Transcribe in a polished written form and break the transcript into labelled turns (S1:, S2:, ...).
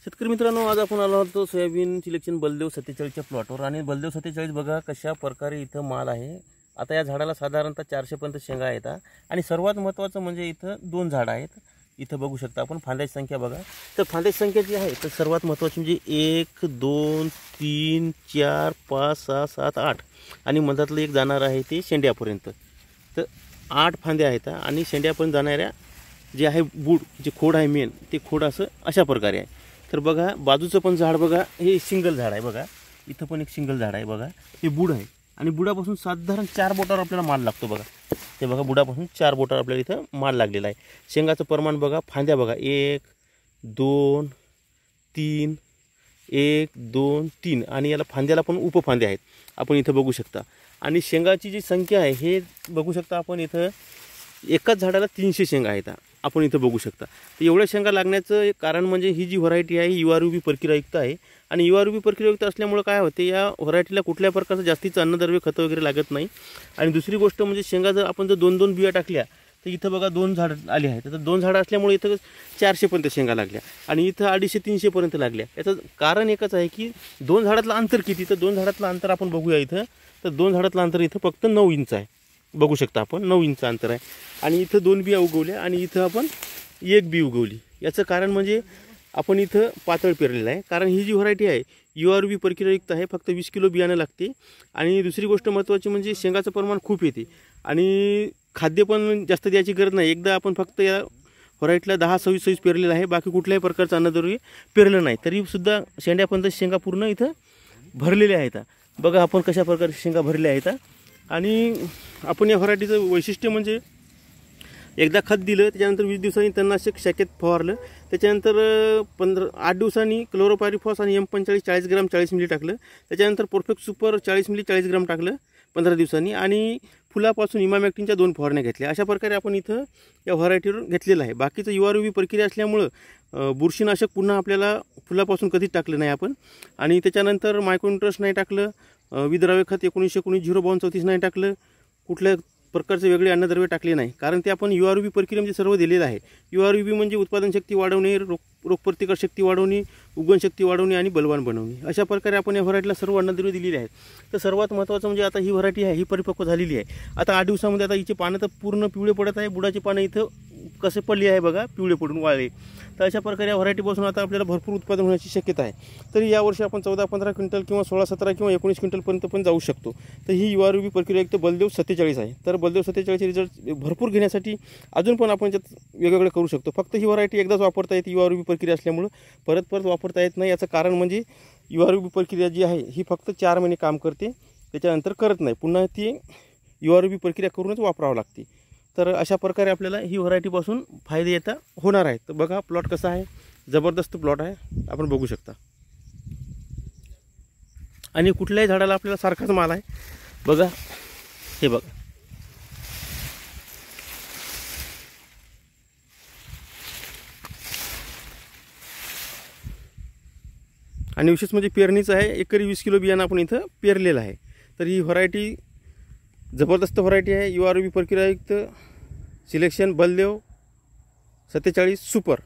S1: शेतकरी मित्रांनो, आज आपण आलो होतो सोयाबीन सिलेक्शन बलदेव 47च्या प्लॉटवर। आणि बलदेव 47 बघा कशा प्रकारे इथं माल आहे। आता या झाडाला साधारणतः 400 पर्यंत शेंगा आहेत आणि सर्वात महत्त्वाचं म्हणजे इथं दोन झाडं आहेत। इथं बघू शकता आपण फांद्याची संख्या बघा। तर फांद्याची संख्या जी आहे तर सर्वात महत्त्वाची म्हणजे 1 2 3 4 5 6 7 8 आणि मधातलं एक जाणार आहे ते शेंड्यापर्यंत। तर 8 फांद्या आहेत आणि शेंड्यापर्यंत जाणाऱ्या जे आहे बूड जे खोड आहे मेन ते खोड असं अशा प्रकारे आहे। तर बघा बाजूचं पण झाड बघा, हे सिंगल झाड आहे बघा, इथं पण एक सिंगल झाड आहे बघा, हे बूड आहे आणि बुडापासून साधारण 4 बोटावर आपल्याला माल लागतो बघा। ते बघा बुडापासून 4 बोटावर आपल्याला इथं माल लागलेला आहे। शेंगाचं प्रमाण बघा, फांद्या बघा 1 2 3 1 2 3 आणि याला फांद्याला पण उपफांद्या आहेत आपण इथं बघू शकता। आणि शेंगाची जी संख्या आहे हे बघू शकता आपण, इथं एकाच झाडाला 300 शेंगा आहेत आपण इथं बघू शकता। तर एवढ्या शेंगा लागण्याचं कारण म्हणजे ही जी व्हरायटी आहे URUB प्रक्रियायुक्त आहे आणि URUB प्रक्रियायुक्त असल्यामुळे काय होते, या व्हरायटीला कुठल्या प्रकारचं जास्तीचं अन्नद्रव्य खतं वगैरे लागत नाही। आणि दुसरी गोष्ट म्हणजे शेंगा जर आपण जर 2-2 बिया टाकल्या तर इथं बघा 2 झाड आले आहेत। तर 2 झाडं असल्यामुळे इथं 400 पर्यंत शेंगा लागल्या आणि इथं 250-300 पर्यंत लागल्या। याचं कारण एकच आहे की 2 झाडातलं अंतर किती, तर 2 झाडातलं अंतर आपण बघूया इथं। तर 2 झाडातलं अंतर इथं फक्त 9 इंच आहे, बघू शकता आपण 9 इंच अंतर आहे। आणि इथं 2 बिया उगवल्या आणि इथं आपण 1 बी उगवली। याचं कारण म्हणजे आपण इथं पातळ पेरलेलं आहे, कारण ही जी व्हरायटी आहे URUB प्रक्रियायुक्त आहे, फक्त 20 किलो बियाणं लागते। आणि दुसरी गोष्ट महत्त्वाची म्हणजे शेंगाचं प्रमाण खूप येते आणि खाद्य पण जास्त द्यायची गरज नाही। एकदा आपण फक्त या व्हरायटीला 10-26 पेरलेलं आहे, बाकी कुठल्याही प्रकारचं अन्नद्रव्य पेरलं नाही, तरीसुद्धा शेंड्यापर्यंत शेंगा पूर्ण इथं भरलेल्या आहेत। बघा आपण कशा प्रकारे शेंगा भरलेल्या आहेत। आणि आपण या व्हरायटीचं वैशिष्ट्य म्हणजे एकदा खत दिलं, त्याच्यानंतर 20 दिवसांनी तणनाशक शाखेत फवारलं, त्याच्यानंतर 8 दिवसांनी क्लोरोपायरिफॉस आणि M45 40 ग्राम 40 मिली टाकलं, त्याच्यानंतर परफेक्ट सुपर 40 मिली 40 ग्राम टाकलं 15 दिवसांनी आणि फुलापासून इमामॅक्टिनच्या 2 फवारण्या घेतल्या। अशा प्रकारे आपण इथं या व्हरायटीवर घेतलेलं आहे। बाकीचं URUB प्रक्रिया असल्यामुळं बुरशीनाशक पुन्हा आपल्याला फुलापासून कधीच टाकलं नाही आपण। आणि त्याच्यानंतर मायक्रोन्यूट्रन्स नाही टाकलं, विद्राव्य खत 19-19 05234 नाही टाकलं, कुठल्या प्रकारचे वेगळे अन्नद्रव्य टाकले नाही, कारण ते आपण URUB प्रक्रियेमध्ये सर्व दिलेलं आहे। URUB म्हणजे उत्पादन शक्ती वाढवणे, रोगप्रतिकार शक्ती वाढवणे, उगवण शक्ती वाढवणे आणि बलवान बनवणे, अशा प्रकारे आपण या व्हरायटीला सर्व अन्नद्रव्य दिलेले आहेत। तर सर्वात महत्त्वाचं म्हणजे आता ही व्हरायटी आहे ही परिपक्व झालेली आहे। आता 8 दिवसामध्ये आता हिचे पानं तर पूर्ण पिवळे पडत आहे, बुडाचे पानं इथं कसे पडले आहे बघा, पिवळे पडून वाळले। तर अशा प्रकारे या व्हरायटीपासून आता आपल्याला भरपूर उत्पादन होण्याची शक्यता आहे। तरी यावर्षी आपण 14-15 क्विंटल किंवा 16-17 किंवा 19 क्विंटलपर्यंत पण जाऊ शकतो। तर ही URUB प्रक्रियायुक्त बलदेव 47 आहे। तर बलदेव 47 रिझल्ट भरपूर घेण्यासाठी अजून पण आपण त्यात वेगवेगळे करू शकतो। फक्त ही व्हरायटी एकदाच वापरता येते URUB प्रक्रिया असल्यामुळे, परत वापरता येत नाही। याचं कारण म्हणजे URUB प्रक्रिया जी आहे ही फक्त 4 महिने काम करते, त्याच्यानंतर करत नाही, पुन्हा ती URUB प्रक्रिया करूनच वापरावं लागते। तर अशा प्रकारे आपल्याला ही व्हरायटीपासून फायदे येता होणार आहेत। तर बघा प्लॉट कसा आहे, जबरदस्त प्लॉट आहे, आपण बघू शकता। आणि कुठल्याही झाडाला आपल्याला सारखाच माल आहे बघा, हे बघा। आणि विशेष म्हणजे पेरणीचं आहे, एकरी 20 किलो बियाणं आपण इथं पेरलेलं आहे। तर ही व्हरायटी जबरदस्त व्हरायटी आहे, URUB प्रक्रियायुक्त सिलेक्शन बलदेव 47 सुपर।